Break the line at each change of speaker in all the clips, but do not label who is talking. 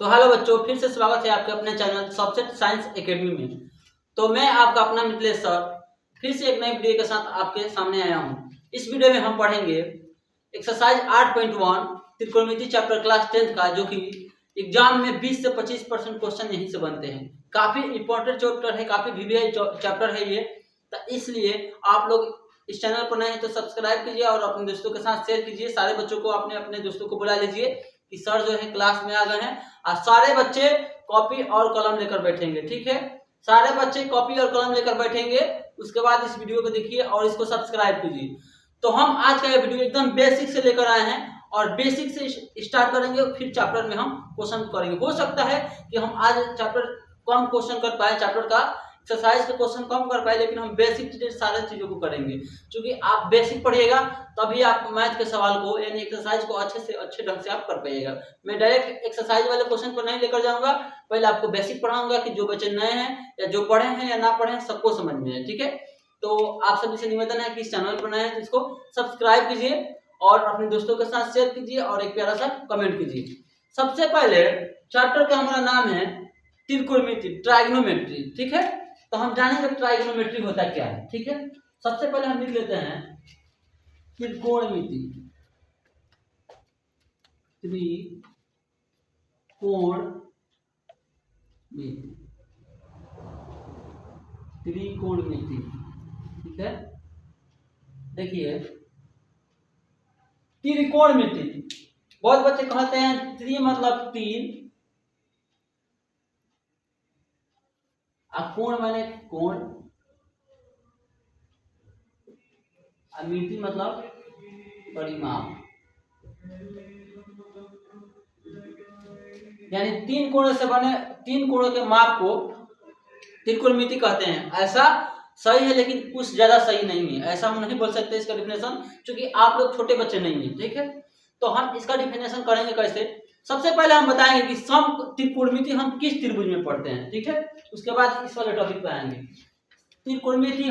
तो हेलो बच्चों, फिर से स्वागत है आपके अपने चैनल सबसेट साइंस एकेडमी में। तो मैं आपका अपना मिथिलेश सर फिर से एक नई वीडियो के साथ आपके सामने आया हूं। इस वीडियो में हम पढ़ेंगे एक्सरसाइज 8.1 त्रिकोणमिति चैप्टर क्लास 10 का, जो कि एग्जाम में 20 से 25% क्वेश्चन यहीं से बनते हैं। काफी इंपॉर्टेंट चैप्टर है, काफी वीवीआई चैप्टर है ये, तो इसलिए आप लोग इस चैनल पर नए हैं तो सब्सक्राइब कीजिए और अपने दोस्तों के साथ शेयर कीजिए। सारे बच्चों को अपने अपने दोस्तों को बुला लीजिए कि सर जो है क्लास में आ गए हैं, और सारे बच्चे कॉपी और कलम लेकर बैठेंगे। ठीक है, सारे बच्चे कॉपी और कलम लेकर बैठेंगे। उसके बाद इस वीडियो को देखिए और इसको सब्सक्राइब कीजिए। तो हम आज का ये वीडियो एकदम बेसिक से लेकर आए हैं और बेसिक से स्टार्ट करेंगे, फिर चैप्टर में हम क्वेश्चन करेंगे। हो सकता है कि हम आज चैप्टर कम क्वेश्चन कर पाए, चैप्टर का एक्सरसाइज के क्वेश्चन कम कर पाए, लेकिन हम बेसिक चीजें सारी चीजों को करेंगे। क्योंकि आप बेसिक पढ़िएगा तभी आप मैथ के सवाल को यानी एक्सरसाइज को अच्छे से अच्छे ढंग से आप कर पाइएगा। मैं डायरेक्ट एक्सरसाइज वाले क्वेश्चन को नहीं लेकर जाऊंगा, पहले आपको बेसिक पढ़ाऊंगा कि जो बच्चे नए हैं या जो पढ़े हैं या ना पढ़े हैं सबको समझ में है। ठीक है, तो आप सभी से निवेदन है कि इस चैनल पर नए हैं तो इसको सब्सक्राइब कीजिए और अपने दोस्तों के साथ शेयर कीजिए और एक प्यारा सा कमेंट कीजिए। सबसे पहले चैप्टर का हमारा नाम है त्रिकोणमिति, ट्राइगोनोमेट्री। ठीक है, तो हम जानेंगे ट्राइगोनोमेट्री होता क्या है। ठीक है, सबसे पहले हम लिख लेते हैं त्रिकोणमिति। त्रिकोणमिति, त्रिकोणमिति। ठीक है, देखिए त्रिकोणमिति, बहुत बच्चे कहते हैं त्रि मतलब तीन, कोण माने कोण, मिति मतलब परिमाप, यानी तीन कोणों से बने तीन कोणों के माप को त्रिकोणमिति कहते हैं। ऐसा सही है लेकिन कुछ ज्यादा सही नहीं है, ऐसा हम नहीं बोल सकते इसका डिफिनेशन, क्योंकि आप लोग छोटे बच्चे नहीं हैं। ठीक है, तो हम इसका डिफिनेशन करेंगे कैसे। सबसे पहले हम बताएंगे कि सम त्रिकोणमिति हम किस त्रिभुज में पढ़ते हैं। ठीक है, उसके बाद इस वाले टॉपिक पे आएंगे। त्रिकोणमिति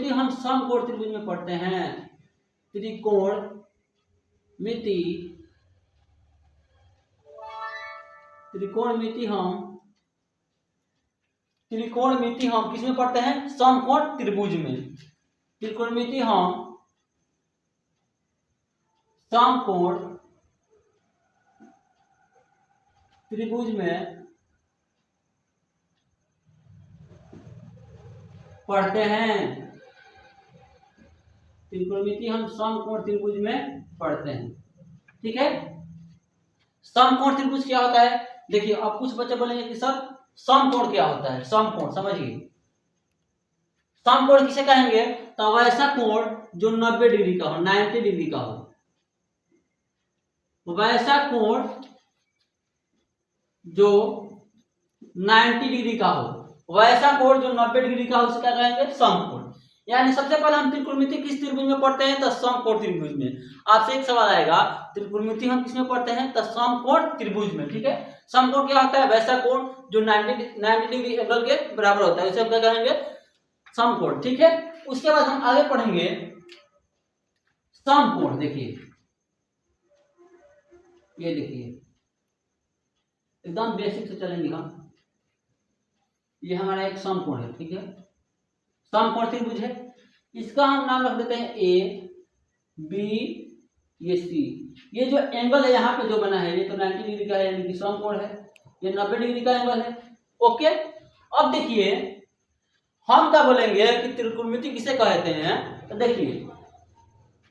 हम समकोण त्रिभुज में पढ़ते हैं। त्रिकोणमिति हम किस में पढ़ते हैं, समकोण त्रिभुज में। त्रिकोणमिति हम समकोण त्रिभुज में पढ़ते हैं। त्रिकोणमिति हम समकोण त्रिभुज में पढ़ते हैं। ठीक है, समकोण त्रिभुज क्या होता है, देखिए अब कुछ बच्चे बोलेंगे कि सर समकोण क्या होता है। समकोण समझिए, समकोण किसे कहेंगे, तो वैसा कोण जो 90 डिग्री का हो, 90 डिग्री का हो, वैसा कोण जो 90 डिग्री का हो, वैसा कोण जो 90 डिग्री का हो, उसे क्या कहेंगे, समकोण। यानी सबसे पहले हम त्रिकोणमिति किस त्रिभुज में पढ़ते हैं, तो समकोण त्रिभुज में। आपसे एक सवाल आएगा, त्रिकोणमिति हम किसमें पढ़ते हैं, तो समकोण त्रिभुज में। ठीक है, समकोण क्या होता है, वैसा कोण जो 90 डिग्री एंगल के बराबर होता है, उसे हम क्या कहेंगे, समकोण। ठीक है, उसके बाद हम आगे पढ़ेंगे समकोण। देखिए ये देखिए एकदम बेसिक से चलेंगे हम। ये हमारा एक समकोण है। ठीक है, समकोण त्रिभुज है, इसका हम नाम रख देते हैं ए बी, ये सी। ये जो एंगल है यहाँ पे जो बना है, ये तो 90 डिग्री का है, यानी कि समकोण है। ये 90 डिग्री का एंगल है। ओके, अब देखिए हम क्या बोलेंगे कि त्रिकोणमिति किसे कहते हैं, तो देखिए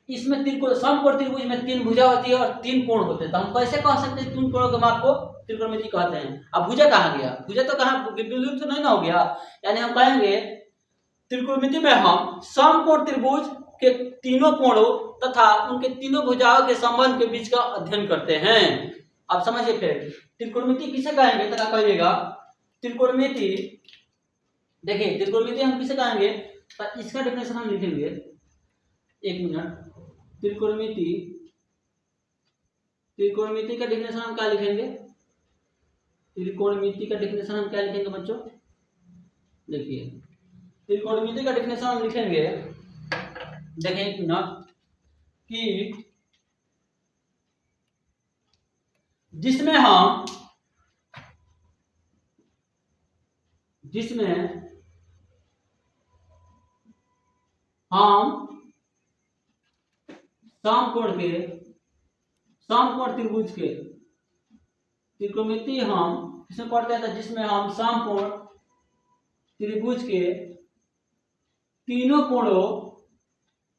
इसमें समकोण त्रिभुज में तीन भुजा होती है और तीन कोण होते हैं। तो हम कैसे कह सकते हैं तीन कोणों के माप को त्रिकोणमिति कहते हैं। अब भुजा कहाँ गया, भुजा तो कहाँ बिल्कुल तो नहीं ना हो गया। यानी हम कहेंगे त्रिकोणमिति में हम समकोण त्रिभुज के तीनों कोणों तथा उनके तीनों भुजाओं के संबंध के बीच का अध्ययन करते हैं। अब समझिए फिर त्रिकोणमिति किसे कहेंगे, तो कहिएगा त्रिकोणमिति। देखिए त्रिकोणमिति हम किसे कहेंगे, तो इसका डेफिनेशन हम लिखेंगे, एक मिनट। त्रिकोणमिति का डेफिनेशन हम क्या लिखेंगे, त्रिकोणमिति का डेफिनेशन हम क्या लिखेंगे बच्चों, देखिए त्रिकोणमिति का डेफिनेशन हम लिखेंगे, देखिए एक मिनट, कि जिसमें हम समकोण त्रिभुज के त्रिकोणमिति हम किसमें पढ़ते हैं, जिसमें हम समकोण त्रिभुज के तीनों कोणों,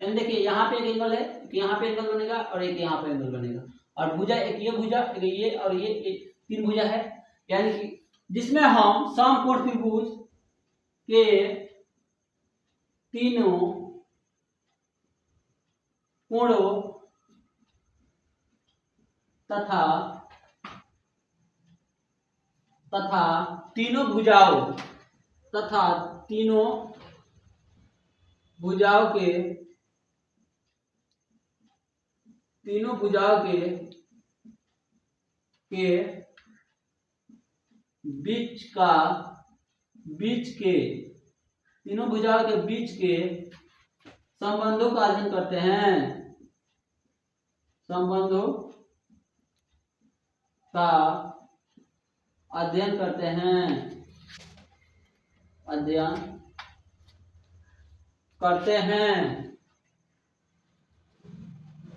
यानी देखिए यहाँ पे एक एंगल है, यहाँ पे एंगल बनेगा और एक यहाँ पे एंगल बनेगा, और भुजा एक ये भुजा, एक ये और ये एक, तीन भुजा है, यानी कि जिसमें हम समकोण त्रिभुज के तीनों कोणों तथा तीनों भुजाओं के बीच के संबंधों का अध्ययन करते हैं,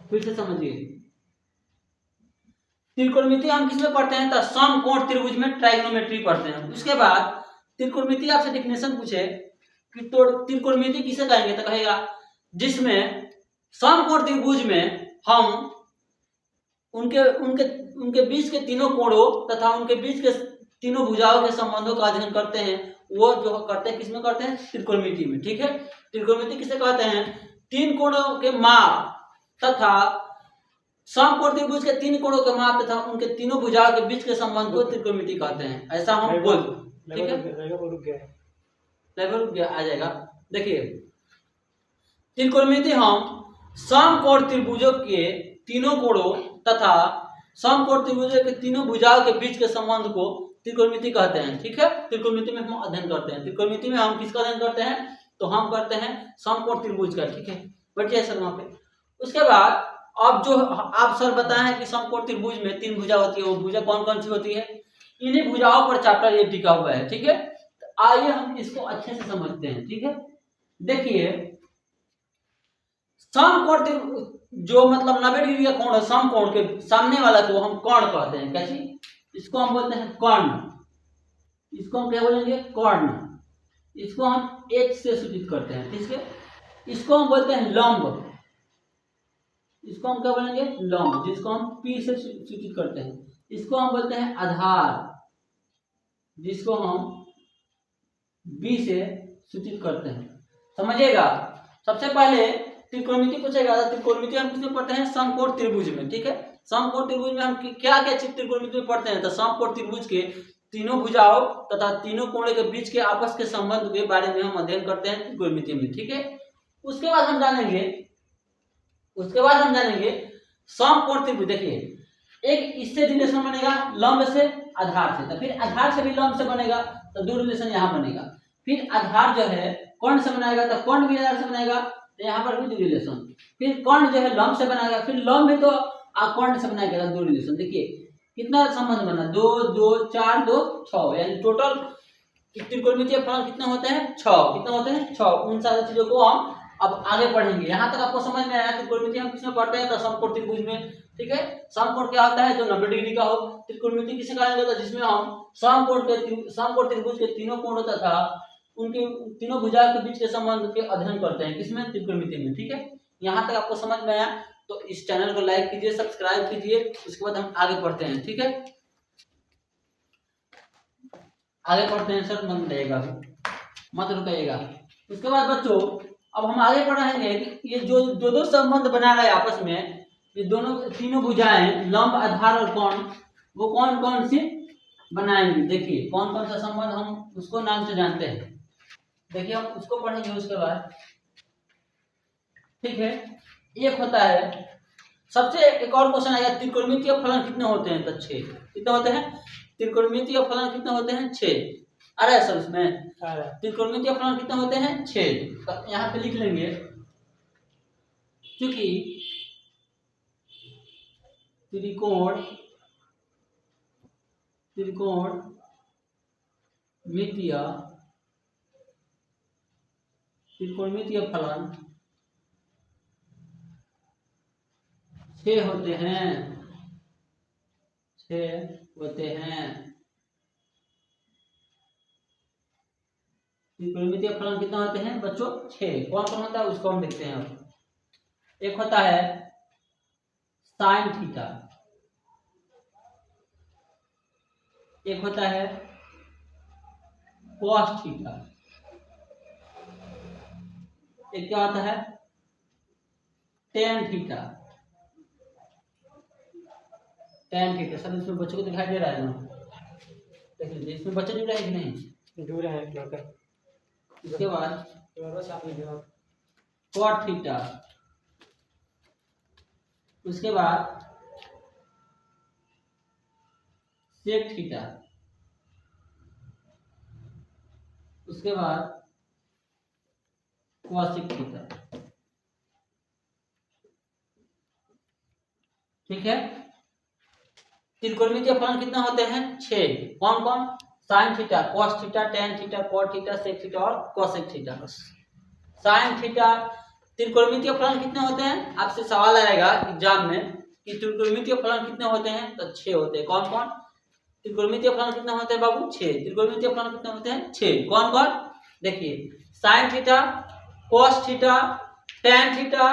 फिर से समझिए। त्रिकोणमिति हम किसमें पढ़ते हैं, तो समकोण त्रिभुज में ट्राइगोनोमेट्री पढ़ते हैं। उसके बाद त्रिकोणमिति आपसे डेफिनेशन पूछे कि तो त्रिकोणमिति किसे कहेंगे, तो कहेगा जिसमें समकोण त्रिभुज में हम उनके बीच के तीनों कोणों तथा उनके बीच के तीनों भुजाओं के संबंधों का अध्ययन करते हैं। वो जो करते हैं किसमें करते हैं, त्रिकोणमिति में। ठीक है, त्रिकोणमिति किसे कहते हैं, तीन कोणों के माप तथा समकोण त्रिभुज के तीन कोणों के माप तथा उनके तीनों भुजाओं के बीच के संबंध को त्रिकोणमिति कहते हैं, ऐसा हम बोल। ठीक है, लेवल आ जाएगा। देखिए, त्रिकोणमिति हम समकोण त्रिभुजों के तीनों कोणों तथा समकोण त्रिभुजों के तीनों भुजाओं के बीच के संबंध को त्रिकोणमिति कहते हैं। ठीक है, त्रिकोणमिति में हम अध्ययन करते हैं। त्रिकोणमिति में हम किसका अध्ययन करते हैं, तो हम करते हैं समकोण त्रिभुज का। ठीक है, बैठिए सर वहां पे। उसके बाद अब जो आप सर बताएं कि समकोण त्रिभुज में तीन भुजा होती है, वो भुजा कौन कौन सी होती है, इन्हीं भुजाओं पर चैप्टर ये टिका हुआ है। ठीक है, तो आइए हम इसको अच्छे से समझते हैं। ठीक है, देखिए, समकोण जो मतलब 90 डिग्री का कोण है, समकोण के सामने वाला को हम कोण कहते हैं। कैसी, इसको हम बोलते हैं कर्ण, इसको हम क्या बोलेंगे, कर्ण। इसको हम H से सूचित करते हैं। ठीक है, इसको हम बोलते हैं लंब, इसको हम क्या बोलेंगे, लंब, जिसको हम P से सूचित करते हैं। इसको हम बोलते हैं आधार, जिसको हम B से सूचित करते हैं। समझिएगा, सबसे पहले त्रिकोणमिति पूछेगा, त्रिकोणमिति हम किसमें पढ़ते हैं, समकोण त्रिभुज में। ठीक है, समकोण त्रिभुज में हम क्या क्या चीज त्रिकोणमिति में पढ़ते हैं, तो समकोण त्रिभुज के तीनों भुजाओं तथा तीनों कोणों के बीच के आपस के संबंध के बारे में हम अध्ययन करते हैं त्रिकोणमिति में। ठीक है, उसके बाद हम जानेंगे समकोण त्रिभुज। देखिए, एक इससे रिलेशन बनेगा लंब से, आधार से, तो फिर आधार से भी लंब से बनेगा, तो दो रिलेशन यहाँ बनेगा। फिर आधार जो है कर्ण से बनाएगा, तो कर्ण भी आधार से बनाएगा, तो यहाँ पर भी दो रिलेशन। फिर कर्ण जो है लंब से बनाएगा, फिर लंब भी तो कर्ण से बनाएगा, दो रिलेशन। देखिए कितना संबंध बना, 2 2 4 2 6, यानी टोटल त्रिकोणमितीय फलन कितने होते हैं, 6। कितने होते हैं, 6। उन सारी चीजों को हम अब आगे पढ़ेंगे। यहाँ तक आपको समझ में आया त्रिकोणमिति हम किसमें पढ़ते हैं, तो समकोण त्रिभुज में। ठीक है, समकोण क्या होता है, जो 90 डिग्री का हो। त्रिकोणमिति किसे कहा जाता है, जिसमें हम समकोण त्रिभुज के तीनों कोणों तथा उनके तीनों भुजाओं के बीच के संबंध के अध्ययन करते हैं, किसमें, त्रिकोणमिति में। ठीक है, यहाँ तक आपको समझ में आया तो इस चैनल को लाइक कीजिए, सब्सक्राइब कीजिए। उसके बाद हम आगे पढ़ते हैं। ठीक है, आगे पढ़ते हैं सर, मन रहेगा, मत रुकाइएगा। उसके बाद बच्चों अब हम आगे पढ़ेंगे कि ये जो दो संबंध बना रहे हैं आपस में, ये दोनों तीनों भुजाएं लंब, आधार और कोण, वो कौन कौन सी बनाएंगे। देखिए कौन कौन सा संबंध हम उसको नाम से जानते हैं। देखिए हम उसको पढ़ेंगे उसके बाद। ठीक है, एक होता है सबसे, एक और क्वेश्चन आएगा, त्रिकोणमितीय फलन कितने होते हैं, तो 6। कितने होते हैं, त्रिकोणमितीय फलन कितने होते हैं, 6। आ रहा है सर इसमें, त्रिकोणमितीय फलन कितने होते हैं, 6। तो यहाँ पे लिख लेंगे, क्योंकि त्रिकोण त्रिकोणमितीय फलन 6 होते हैं। 6 होते हैं। त्रिकोणमितीय फलन कितना होते हैं बच्चों? 6। कौन कौन होता है उसको हम देखते हैं अब। एक होता है साइन थीटा, एक होता है कॉस थीटा, एक क्या होता है टेन थीटा। टेन थीटा सब इसमें बच्चों को दिखाई दे रहा है ना? देख लीजिए इसमें बच्चे जुड़ रहे हैं कि नहीं?
जुड़ रहे हैं लड़का।
इसके बाद कॉट थीटा, उसके बाद सेक थीटा, उसके बाद कॉसेक थीटा। ठीक है। त्रिकोणमितीय फलन कितना होते हैं? 6। कौन कौन? Sine theta, cos theta, tan theta, cot theta, sec theta और कॉसेक थीटा। साइन थीटा त्रिकोणमितीय फलन कितने होते हैं? आपसे सवाल आएगा एग्जाम में कि त्रिकोणमितीय फलन कितने होते हैं, तो 6 होते हैं। कौन कौन? त्रिकोणमितीय फलन कितने होते हैं बाबू? 6। त्रिकोणमितीय फलन कितने होते हैं? 6। कौन कौन? देखिए sine theta, cos theta, tan theta,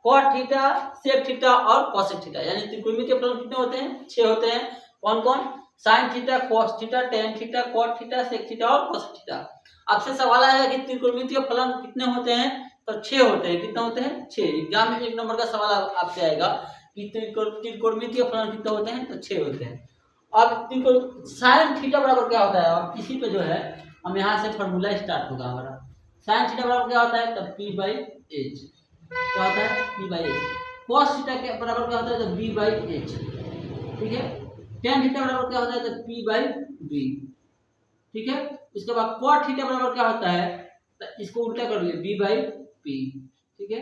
cot theta, sec theta और कॉसेक थीटा। यानी त्रिकोणमितीय फलन कितने होते हैं? 6 होते हैं। कौन कौन? Sine theta, cos theta, tan theta, cot theta, sec theta और कॉसेक थीटा। आपसे सवाल आया कि त्रिकोणमितीय फलन कितने होते हैं, तो 6 होते हैं। कितने होते हैं? 6। एग्जाम में 1 नंबर का सवाल आपसे आएगा कि त्रिकोणमितीय फलन कितने होते हैं, तो 6 होते हैं। अब साइन थीटा बराबर क्या होता है? अब इसी पे जो है हम यहाँ से फॉर्मूला स्टार्ट होगा हमारा। साइन थीटा बराबर क्या होता है? तो p/h। क्या होता है? p/h। कॉस थीटा के बराबर क्या होता है? तो b/h। ठीक है। टेन थीटा बराबर क्या होता है? तो p/b। ठीक है। उसके बाद कॉट थीटा बराबर क्या होता है? तो इसको उल्टा कर लिए b/p। ठीक है।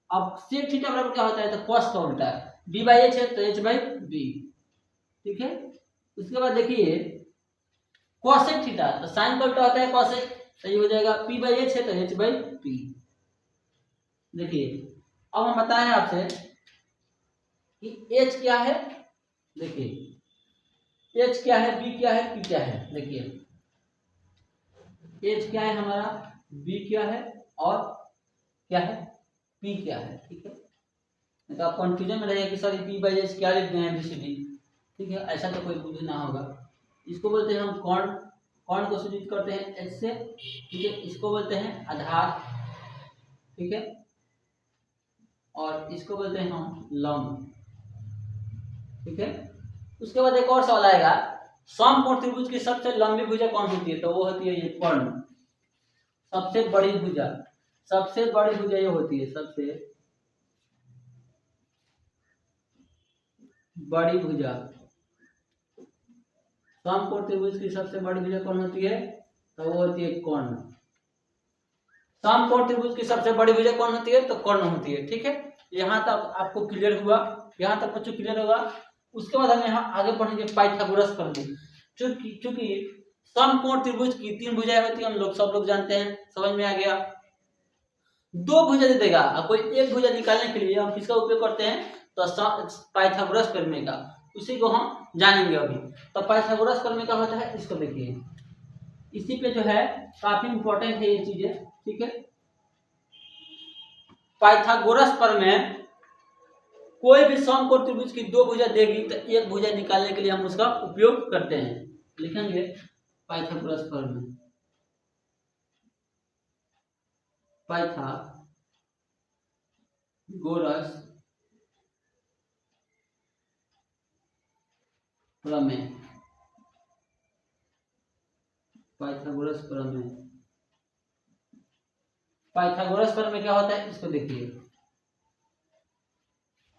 अब सेक थीटा बराबर क्या होता है? तो कॉस का उल्टा है, b/h है तो h/b। ठीक है। उसके बाद देखिए कॉसेक थीटा, तो साइन का उल्टा होता है कॉसेक, तो ये हो जाएगा p/h है तो h/p। देखिए अब हम बताएं आपसे कि h क्या है। देखिए h क्या है, b क्या है, p क्या है। देखिए h क्या है हमारा, b क्या है और क्या है, p क्या है। ठीक है। तो आप कंफ्यूजन में रहेगा कि सर p/h क्या लिख दें ABCD। ठीक है, ऐसा तो कोई कुछ ना होगा। इसको बोलते हैं हम कोण। कोण को सूचित करते हैं h से। ठीक है। इसको बोलते हैं आधार। ठीक है। और इसको बोलते हैं हम लंब। ठीक है। उसके बाद एक और सवाल आएगा, समकोण त्रिभुज की सबसे लंबी भुजा कौन होती है? तो वो होती है ये कर्ण। सबसे बड़ी भुजा, सबसे बड़ी भुजा ये होती है, सबसे बड़ी भुजा। समकोण त्रिभुज की सबसे बड़ी भुजा कौन होती है? तो वो होती है कर्ण। समकोण त्रिभुज की सबसे बड़ी भुजा कौन होती है? तो कर्ण होती है। ठीक है। यहाँ तक आपको क्लियर हुआ? यहाँ तक बच्चों क्लियर होगा। उसके बाद हम यहाँ आगे पढ़ेंगे पाइथागोरस प्रमेय। चूंकि समकोण त्रिभुज की 3 भुजाएं होती है, हम लोग सब लोग जानते हैं, समझ में आ गया। 2 भुजा दे देगा और कोई एक भुजा निकालने के लिए हम किसका उपयोग करते हैं? तो पाइथागोरस प्रमेय का। उसी को हम जानेंगे अभी। तो पाइथागोरस प्रमेय का होता है, इसको देखिए, इसी पे जो है काफी इंपॉर्टेंट है ये चीजें। ठीक है। पाइथागोरस प्रमेय कोई भी समकोण त्रिभुज की 2 भुजा देगी तो एक भुजा निकालने के लिए हम उसका उपयोग करते हैं। लिखेंगे पाइथागोरस प्रमेय। पाइथागोरस प्रमेय। पाइथागोरस प्रमेय। पाइथागोरस प्रमेय क्या होता है? इसको देखिए।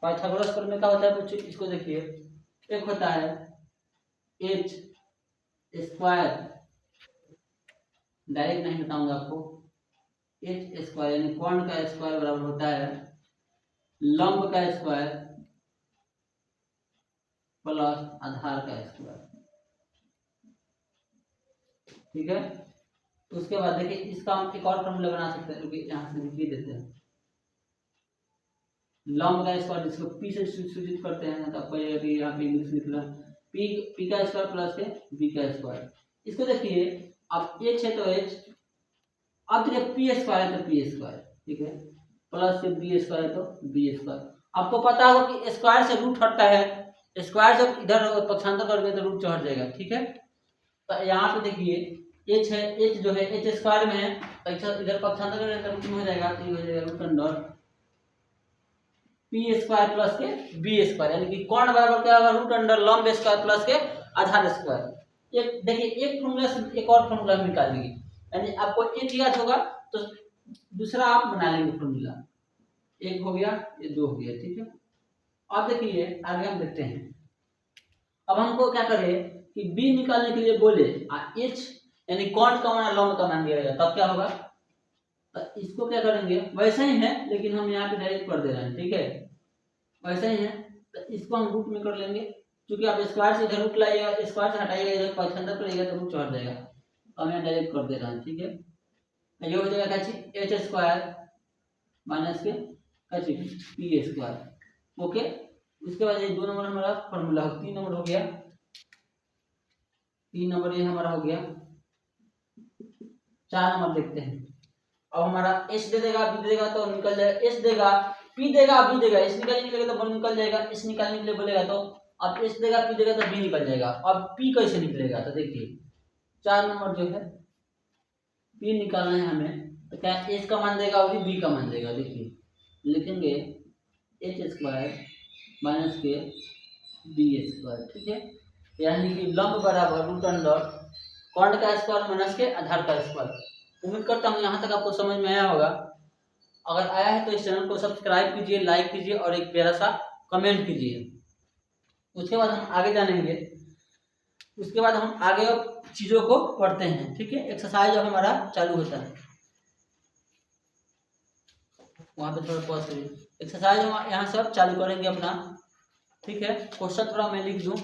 पाइथागोरस प्रमेय क्या होता है बच्चों? इसको देखिए। एक होता है h स्क्वायर, डायरेक्ट नहीं बताऊंगा आपको। h स्क्वायर यानी कोण का स्क्वायर बराबर होता है लंब का स्क्वायर प्लस आधार का स्क्वायर। ठीक है। तो उसके बाद देखिए इसका हम एक और फॉर्मूला बना सकते हैं, क्योंकि यहाँ से लिख देते हैं लॉन्ग का स्क्वायर, जिसको पी से सूचित करते हैं, तो आपको यहाँ पे इंग्लिश निकला पी का स्क्वायर प्लस के बी का स्क्वायर। इसको देखिए अब एच है तो एच, अब देखिए पी स्क्वायर है तो पी स्क्वायर, ठीक है, प्लस के बी स्क्वायर है तो बी स्क्वायर। आपको पता होगा कि स्क्वायर से रूट हटता है, स्क्वायर जब इधर पक्षांतर करोगे तो रूट हट जाएगा, ठीक है। तो यहाँ पे देखिए एच है, एच जो है एच स्क्वायर में है, तो इधर पक्षांतर करेंगे तो रूट में हो जाएगा, तो ये हो जाएगा root under p square plus के बी स्क्वायर, यानी कि कौन बराबर क्या होगा, रूट अंडर लंब स्क्वायर प्लस के आधार स्क्वायर। एक देखिए एक फॉर्मूला से एक और फॉर्मूला निकाल लीजिए, यानी आपको एक याद होगा तो दूसरा आप बना लेंगे फॉर्मूला, एक हो गया ये दो हो गया, ठीक है। अब देखिए आगे हम देखते हैं, अब हमको क्या करें कि बी निकालने के लिए बोले एच यानी कौन का मान लंब का मान दिया जाएगा, तब क्या होगा, तो इसको क्या करेंगे वैसे ही है, लेकिन हम यहाँ पे डायरेक्ट कर दे रहे हैं, ठीक है, वैसे ही है। तो इसको हम रूट में कर लेंगे, क्योंकि आप स्क्वायर से इधर रूट लाइएगा, स्क्वायर से हटाइएगा, इधर पक्षांतर करिएगा तो रूट हट जाएगा, तो हम यहाँ डायरेक्ट कर दे रहे हैं, ठीक है। ये हो जाएगा क्या एच स्क्वायर माइनस के पी स्क्वायर, ओके। उसके बाद ये 2 नंबर हमारा फॉर्मूला हो, 3 नंबर हो गया, 3 नंबर ये हमारा हो गया। 4 नंबर देखते हैं, अब हमारा एच दे देगा बी दे देगा तो निकल जाएगा, एच देगा पी देगा बी देगा, एच निकालने के लिए तो बी निकल जाएगा, एच निकालने के लिए बोलेगा तो अब एच देगा पी देगा तो बी निकल जाएगा। अब पी कैसे निकलेगा, तो देखिए 4 नंबर जो है पी निकालना है हमें, तो क्या एच का मान देगा और बी का मान देगा, देखिए लिखेंगे एच स्क्वायर माइनस के बी स्क्वायर, ठीक है, यानी कि लंब बराबर रूट अंडर कौन का स्क्वायर माइनस के आधार का स्क्वायर। उम्मीद करता हूँ यहाँ तक आपको समझ में आया होगा। अगर आया है तो इस चैनल को सब्सक्राइब कीजिए, लाइक कीजिए और एक प्यारा सा कमेंट कीजिए। उसके बाद हम आगे जानेंगे, उसके बाद हम आगे चीज़ों को पढ़ते हैं, ठीक है। एक्सरसाइज अब हमारा चालू होता है, वहाँ पे थोड़ा पॉज करिए। एक्सरसाइज हम यहाँ से अब चालू करेंगे अपना, ठीक है। क्वेश्चन थोड़ा मैं लिख दूँ।